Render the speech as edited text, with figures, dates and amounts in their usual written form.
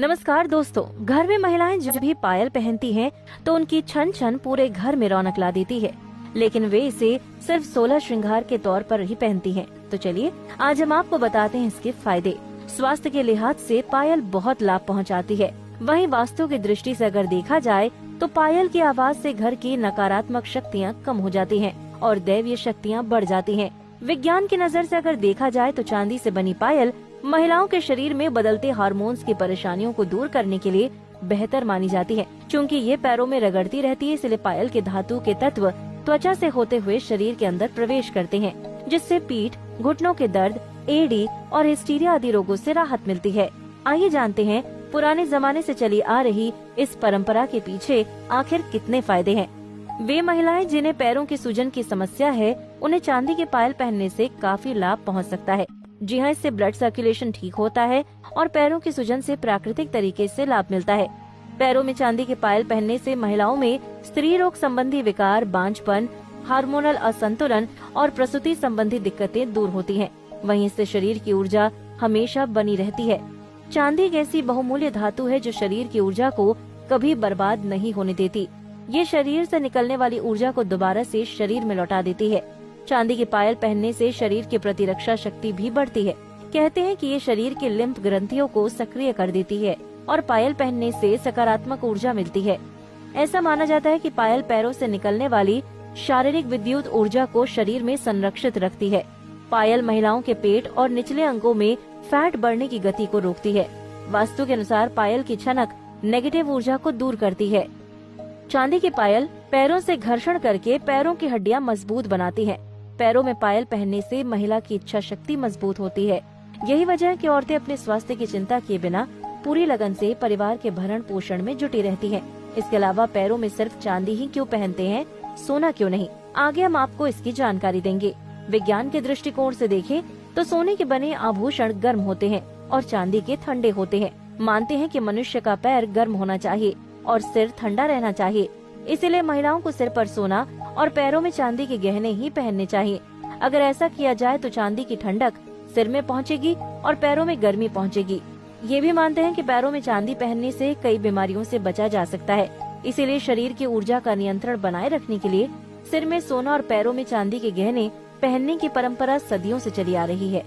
नमस्कार दोस्तों, घर में महिलाएं जब भी पायल पहनती हैं, तो उनकी छन छन पूरे घर में रौनक ला देती है। लेकिन वे इसे सिर्फ 16 श्रृंगार के तौर पर ही पहनती हैं। तो चलिए आज हम आपको बताते हैं इसके फायदे। स्वास्थ्य के लिहाज से पायल बहुत लाभ पहुंचाती है। वहीं वास्तु की दृष्टि से अगर देखा जाए तो पायल की आवाज से घर की नकारात्मक शक्तियाँ कम हो जाती है और दैवीय शक्तियाँ बढ़ जाती है। विज्ञान की नजर से अगर देखा जाए तो चांदी से बनी पायल महिलाओं के शरीर में बदलते हार्मोन्स की परेशानियों को दूर करने के लिए बेहतर मानी जाती है। क्योंकि ये पैरों में रगड़ती रहती है, इसलिए पायल के धातु के तत्व त्वचा से होते हुए शरीर के अंदर प्रवेश करते हैं, जिससे पीठ, घुटनों के दर्द, एडी और हिस्टीरिया आदि रोगों से राहत मिलती है। आइए जानते हैं पुराने जमाने से चली आ रही इस परंपरा के पीछे आखिर कितने फायदे हैं। वे महिलाएं जिन्हें पैरों की सूजन की समस्या है, उन्हें चांदी की पायल पहनने से काफी लाभ पहुंच सकता है। जी हाँ, इससे ब्लड सर्कुलेशन ठीक होता है और पैरों की सूजन से प्राकृतिक तरीके से लाभ मिलता है। पैरों में चांदी की पायल पहनने से महिलाओं में स्त्री रोग संबंधी विकार, बांझपन, हार्मोनल असंतुलन और प्रसूति संबंधी दिक्कतें दूर होती हैं। वहीं इससे शरीर की ऊर्जा हमेशा बनी रहती है। चांदी एक ऐसी बहुमूल्य धातु है जो शरीर की ऊर्जा को कभी बर्बाद नहीं होने देती। ये शरीर से निकलने वाली ऊर्जा को दोबारा से शरीर में लौटा देती है। चांदी की पायल पहनने से शरीर की प्रतिरक्षा शक्ति भी बढ़ती है। कहते हैं कि ये शरीर के लिम्फ ग्रंथियों को सक्रिय कर देती है और पायल पहनने से सकारात्मक ऊर्जा मिलती है। ऐसा माना जाता है कि पायल पैरों से निकलने वाली शारीरिक विद्युत ऊर्जा को शरीर में संरक्षित रखती है। पायल महिलाओं के पेट और निचले अंगों में फैट बढ़ने की गति को रोकती है। वास्तु के अनुसार पायल की छनक नेगेटिव ऊर्जा को दूर करती है। चांदी की पायल पैरों से घर्षण करके पैरों की हड्डियां मजबूत बनाती है। पैरों में पायल पहनने से महिला की इच्छा शक्ति मजबूत होती है। यही वजह है कि औरतें अपने स्वास्थ्य की चिंता किए बिना पूरी लगन से परिवार के भरण पोषण में जुटी रहती हैं। इसके अलावा पैरों में सिर्फ चांदी ही क्यों पहनते हैं, सोना क्यों नहीं? आगे हम आपको इसकी जानकारी देंगे। विज्ञान के दृष्टिकोण से देखें तो सोने के बने आभूषण गर्म होते हैं और चांदी के ठंडे होते हैं। मानते हैं कि मनुष्य का पैर गर्म होना चाहिए और सिर ठंडा रहना चाहिए। इसीलिए महिलाओं को सिर पर सोना और पैरों में चांदी के गहने ही पहनने चाहिए। अगर ऐसा किया जाए तो चांदी की ठंडक सिर में पहुंचेगी और पैरों में गर्मी पहुंचेगी। ये भी मानते हैं कि पैरों में चांदी पहनने से कई बीमारियों से बचा जा सकता है। इसीलिए शरीर की ऊर्जा का नियंत्रण बनाए रखने के लिए सिर में सोना और पैरों में चांदी के गहने पहनने की परंपरा सदियों से चली आ रही है।